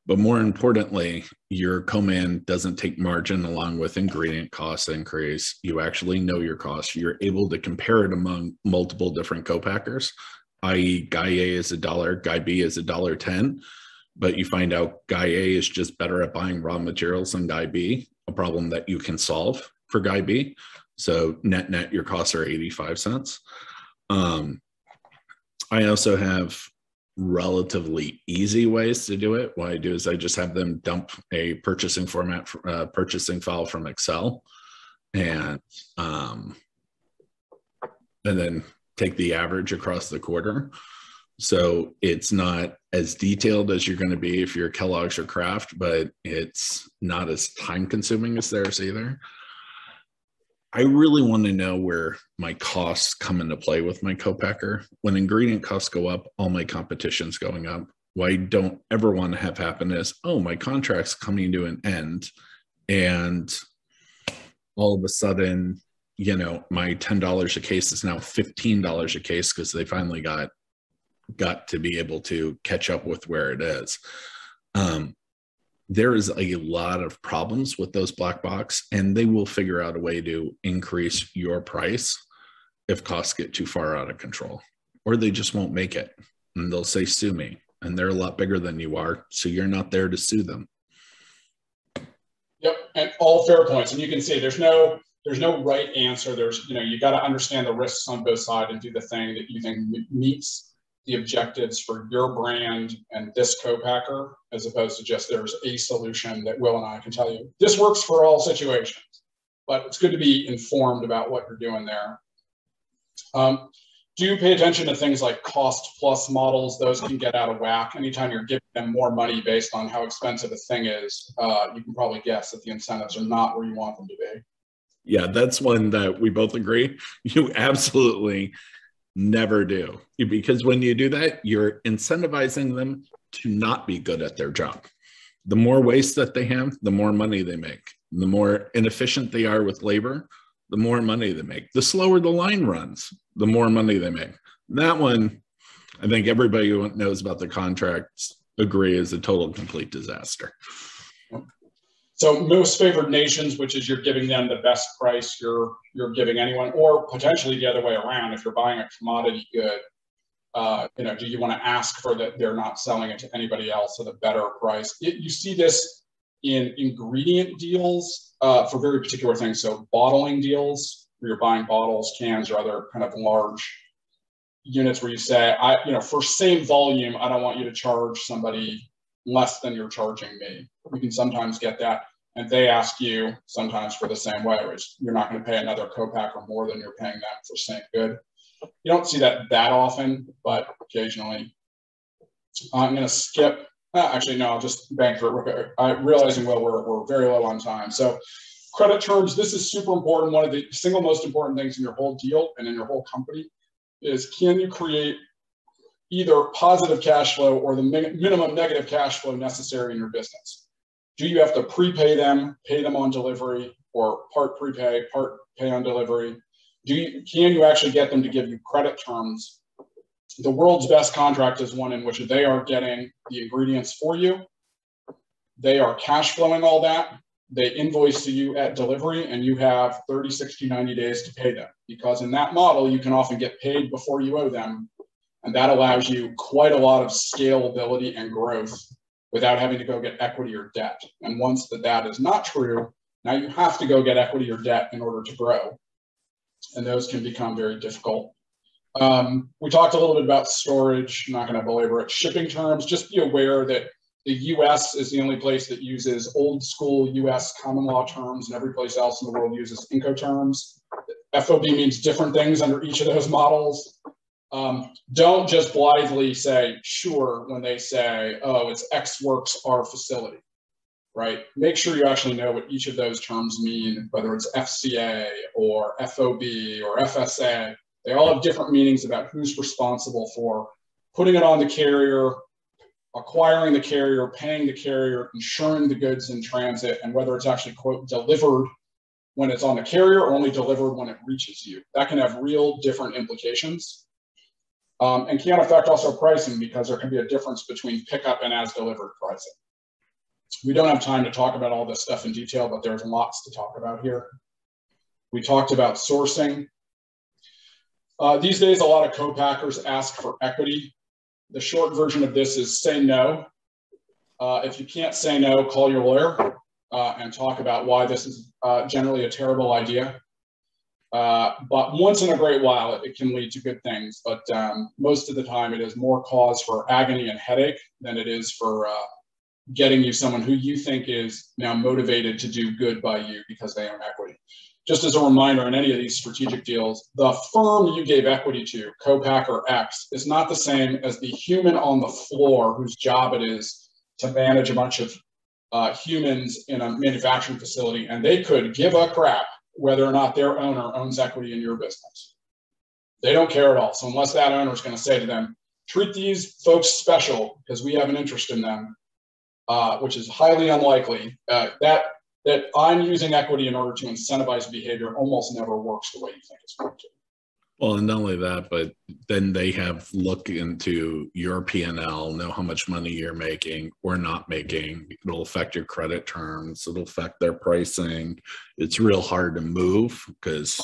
But more importantly, your co-man doesn't take margin along with ingredient cost increase. You actually know your costs. You're able to compare it among multiple different co-packers, i.e. guy A is $1, guy B is $1.10. But you find out guy A is just better at buying raw materials than guy B, a problem that you can solve for guy B. So net, your costs are 85 cents. I also have relatively easy ways to do it. What I do is I just have them dump a purchasing file from Excel and then take the average across the quarter. So it's not as detailed as you're going to be if you're Kellogg's or Kraft, but it's not as time consuming as theirs either. I really want to know where my costs come into play with my co-packer. When ingredient costs go up, all my competition's going up. What I don't ever want to have happen is, oh, my contract's coming to an end, and all of a sudden, my $10 a case is now $15 a case because they finally got to be able to catch up with where it is. There is a lot of problems with those black box, and they will figure out a way to increase your price if costs get too far out of control, or they just won't make it and they'll say, sue me. And they're a lot bigger than you are. So you're not there to sue them. Yep. And all fair points. And you can see there's no right answer. You got to understand the risks on both sides and do the thing that you think meets the objectives for your brand and this co-packer, as opposed to just there's a solution that Will and I can tell you this works for all situations. But it's good to be informed about what you're doing there. Do pay attention to things like cost plus models. Those can get out of whack. Anytime you're giving them more money based on how expensive a thing is, you can probably guess that the incentives are not where you want them to be. Yeah, that's one that we both agree. You absolutely never do. Because when you do that, you're incentivizing them to not be good at their job. The more waste that they have, the more money they make. The more inefficient they are with labor, the more money they make. The slower the line runs, the more money they make. That one, I think everybody who knows about the contracts agree, is a total complete disaster. So most favored nations, which is you're giving them the best price you're giving anyone, or potentially the other way around. If you're buying a commodity good, do you want to ask for that they're not selling it to anybody else at a better price? You see this in ingredient deals for very particular things. So bottling deals, where you're buying bottles, cans, or other kind of large units, where you say, for same volume, I don't want you to charge somebody less than you're charging me. You can sometimes get that. And they ask you sometimes for the same way, which you're not going to pay another co-packer more than you're paying them for same good. You don't see that often, but occasionally. I'm going to skip. Actually, no, I'll just bank through it. Realizing, well, we're very low on time. So credit terms, this is super important. One of the single most important things in your whole deal and in your whole company is, can you create either positive cash flow or the minimum negative cash flow necessary in your business? Do you have to prepay them, pay them on delivery, or part prepay, part pay on delivery? Can you actually get them to give you credit terms? The world's best contract is one in which they are getting the ingredients for you. They are cash flowing all that. They invoice to you at delivery, and you have 30, 60, 90 days to pay them. Because in that model, you can often get paid before you owe them. And that allows you quite a lot of scalability and growth without having to go get equity or debt. And once that is not true, now you have to go get equity or debt in order to grow. And those can become very difficult. We talked a little bit about storage. I'm not going to belabor it. Shipping terms, just be aware that the US is the only place that uses old school US common law terms, and every place else in the world uses Incoterms. FOB means different things under each of those models. Don't just blithely say sure when they say, oh, it's X works our facility, right? Make sure you actually know what each of those terms mean, whether it's FCA or FOB or FSA. They all have different meanings about who's responsible for putting it on the carrier, acquiring the carrier, paying the carrier, insuring the goods in transit, and whether it's actually, quote, delivered when it's on the carrier or only delivered when it reaches you. That can have real different implications. And can affect also pricing, because there can be a difference between pickup and as delivered pricing. We don't have time to talk about all this stuff in detail, but there's lots to talk about here. We talked about sourcing. These days, a lot of co-packers ask for equity. The short version of this is say no. If you can't say no, call your lawyer and talk about why this is generally a terrible idea. But once in a great while, it can lead to good things. But most of the time, it is more cause for agony and headache than it is for getting you someone who you think is now motivated to do good by you because they own equity. Just as a reminder, in any of these strategic deals, the firm you gave equity to, co-packer X, is not the same as the human on the floor whose job it is to manage a bunch of humans in a manufacturing facility, and they could give a crap whether or not their owner owns equity in your business. They don't care at all. So unless that owner is going to say to them, treat these folks special because we have an interest in them, which is highly unlikely, that I'm using equity in order to incentivize behavior almost never works the way you think it's going to. Well, and not only that, but then they have look into your P&L, know how much money you're making or not making. It'll affect your credit terms. It'll affect their pricing. It's real hard to move because,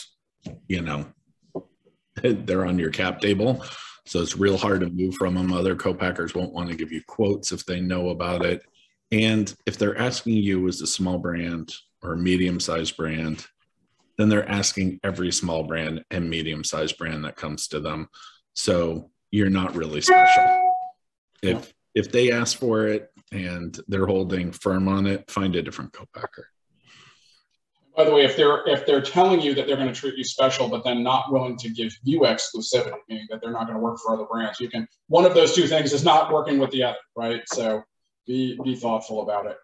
they're on your cap table. So it's real hard to move from them. Other co-packers won't want to give you quotes if they know about it. And if they're asking you as a small brand or a medium-sized brand, then they're asking every small brand and medium-sized brand that comes to them. So you're not really special. If they ask for it and they're holding firm on it, find a different co-packer. By the way, if they're telling you that they're going to treat you special, but then not willing to give you exclusivity, meaning that they're not going to work for other brands, one of those two things is not working with the other, right? So be thoughtful about it.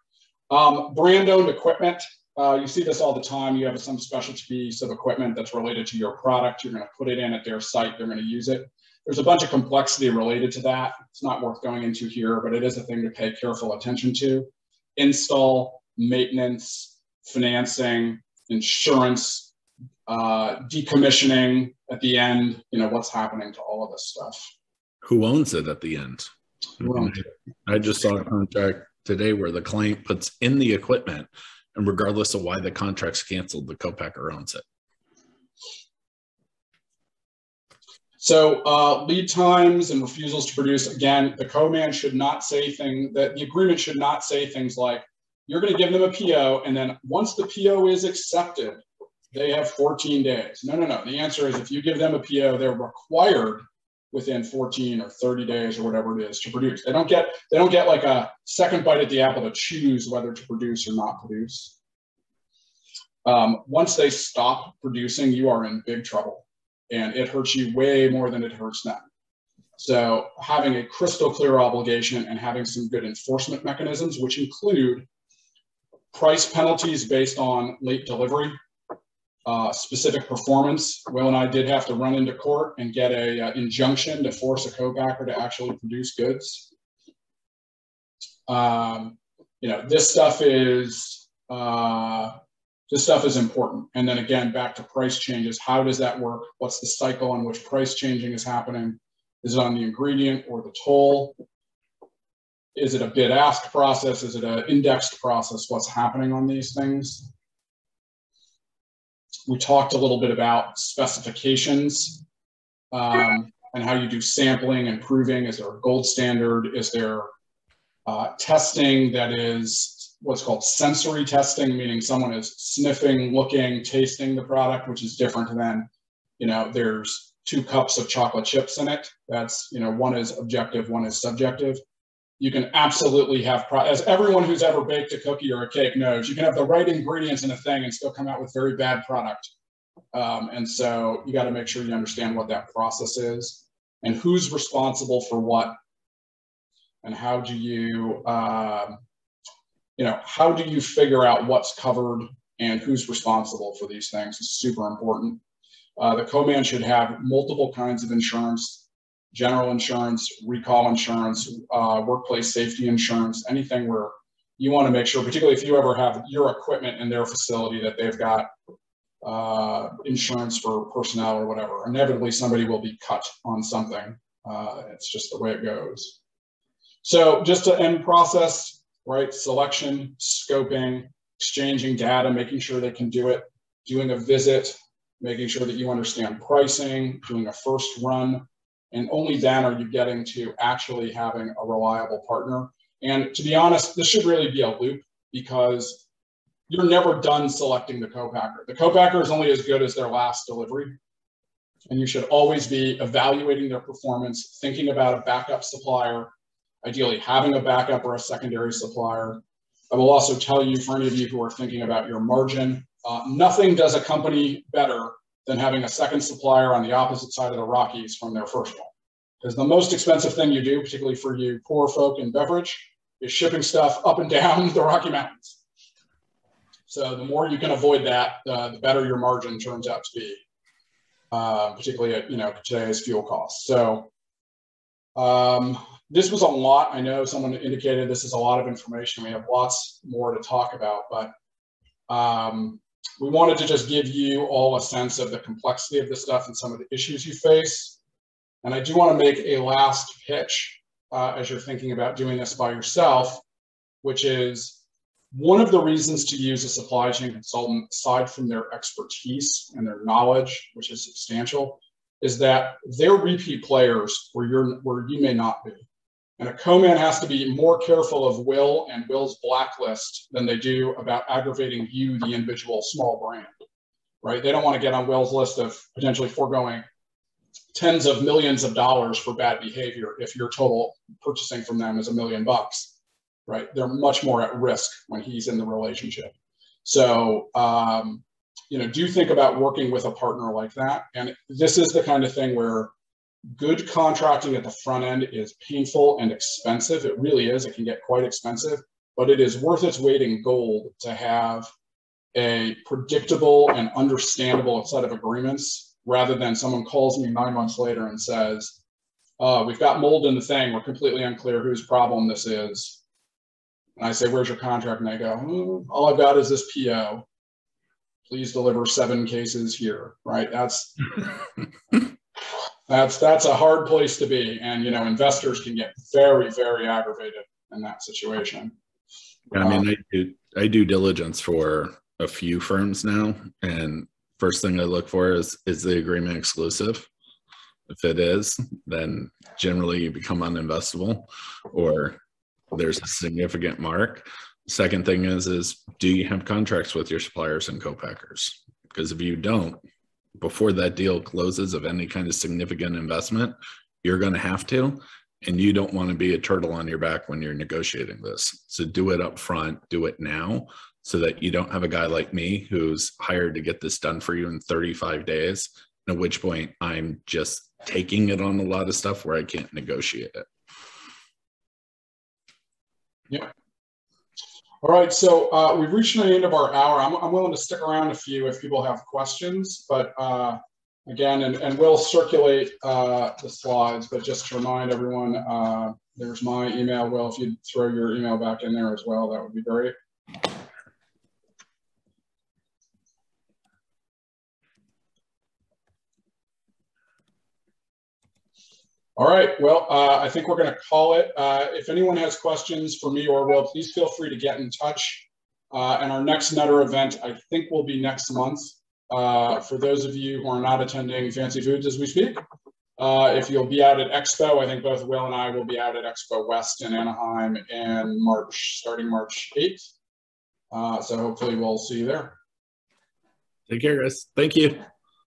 Brand-owned equipment. You see this all the time. You have some specialty piece of equipment that's related to your product. You're going to put it in at their site. They're going to use it. There's a bunch of complexity related to that. It's not worth going into here, but it is a thing to pay careful attention to. Install, maintenance, financing, insurance, decommissioning at the end, what's happening to all of this stuff. Who owns it at the end? I just saw a contract today where the client puts in the equipment, and regardless of why the contract's canceled, the co-packer owns it. So lead times and refusals to produce, again, the co-man should not say the agreement should not say things like, you're going to give them a PO, and then once the PO is accepted, they have 14 days. No. The answer is if you give them a PO, they're required within 14 or 30 days or whatever it is to produce. They don't get like a second bite at the apple to choose whether to produce or not produce. Once they stop producing, you are in big trouble, and it hurts you way more than it hurts them. So having a crystal clear obligation and having some good enforcement mechanisms, which include price penalties based on late delivery, specific performance. Will and I did have to run into court and get a injunction to force a co-packer to actually produce goods. This stuff is important. And then again, back to price changes. How does that work? What's the cycle on which price changing is happening? Is it on the ingredient or the toll? Is it a bid-ask process? Is it an indexed process? What's happening on these things? We talked a little bit about specifications and how you do sampling and proving. Is there a gold standard? Is there testing that is what's called sensory testing, meaning someone is sniffing, looking, tasting the product, which is different than, there's 2 cups of chocolate chips in it. That's, one is objective, one is subjective. You can absolutely have, as everyone who's ever baked a cookie or a cake knows, you can have the right ingredients in a thing and still come out with very bad product. And so you got to make sure you understand what that process is and who's responsible for what, and how do you, how do you figure out what's covered and who's responsible for these things is super important. The co-man should have multiple kinds of insurance. General insurance, recall insurance, workplace safety insurance, anything where you want to make sure, particularly if you ever have your equipment in their facility, that they've got insurance for personnel or whatever. Inevitably, somebody will be cut on something. It's just the way it goes. So just to end process, right? Selection, scoping, exchanging data, making sure they can do it, doing a visit, making sure that you understand pricing, doing a first run. And only then are you getting to actually having a reliable partner. And to be honest, this should really be a loop because you're never done selecting the co-packer. The co-packer is only as good as their last delivery. And you should always be evaluating their performance, thinking about a backup supplier, ideally having a backup or a secondary supplier. I will also tell you, for any of you who are thinking about your margin, nothing does a company better than having a second supplier on the opposite side of the Rockies from their first one. Because the most expensive thing you do, particularly for you poor folk in beverage, is shipping stuff up and down the Rocky Mountains. So the more you can avoid that, the better your margin turns out to be, particularly at today's fuel costs. So this was a lot. I know someone indicated this is a lot of information. We have lots more to talk about, but we wanted to just give you all a sense of the complexity of this stuff and some of the issues you face. And I do want to make a last pitch as you're thinking about doing this by yourself, which is one of the reasons to use a supply chain consultant, aside from their expertise and their knowledge, which is substantial, is that they're repeat players where you may not be. And a co-man has to be more careful of Will and Will's blacklist than they do about aggravating you, the individual small brand, right? They don't want to get on Will's list of potentially foregoing tens of millions of dollars for bad behavior if your total purchasing from them is $1 million, right? They're much more at risk when he's in the relationship. So, you know, do think about working with a partner like that. And this is the kind of thing where good contracting at the front end is painful and expensive. It really is. It can get quite expensive, but it is worth its weight in gold to have a predictable and understandable set of agreements, rather than someone calls me 9 months later and says, we've got mold in the thing, we're completely unclear whose problem this is. And I say, where's your contract? And they go, all I've got is this PO. Please deliver 7 cases here, right? That's a hard place to be. And, you know, investors can get very, very aggravated in that situation. I mean, I do diligence for a few firms now, and first thing I look for is the agreement exclusive? If it is, then generally you become uninvestable, or there's a significant mark. Second thing is do you have contracts with your suppliers and co-packers? Because if you don't, before that deal closes of any kind of significant investment, you're going to have to, and you don't want to be a turtle on your back when you're negotiating this. So do it up front, do it now, so that you don't have a guy like me who's hired to get this done for you in 35 days, at which point I'm just taking it on a lot of stuff where I can't negotiate it. Yeah. All right, so we've reached the end of our hour. I'm willing to stick around a few if people have questions, but again, and we'll circulate the slides, but just to remind everyone, there's my email. Will, if you'd throw your email back in there as well, that would be great. All right, well, I think we're going to call it. If anyone has questions for me or Will, please feel free to get in touch. And our next Nutter event, I think, will be next month. For those of you who are not attending Fancy Foods as we speak, if you'll be out at Expo, I think both Will and I will be out at Expo West in Anaheim in March, starting March 8th. So hopefully we'll see you there. Take care, guys. Thank you.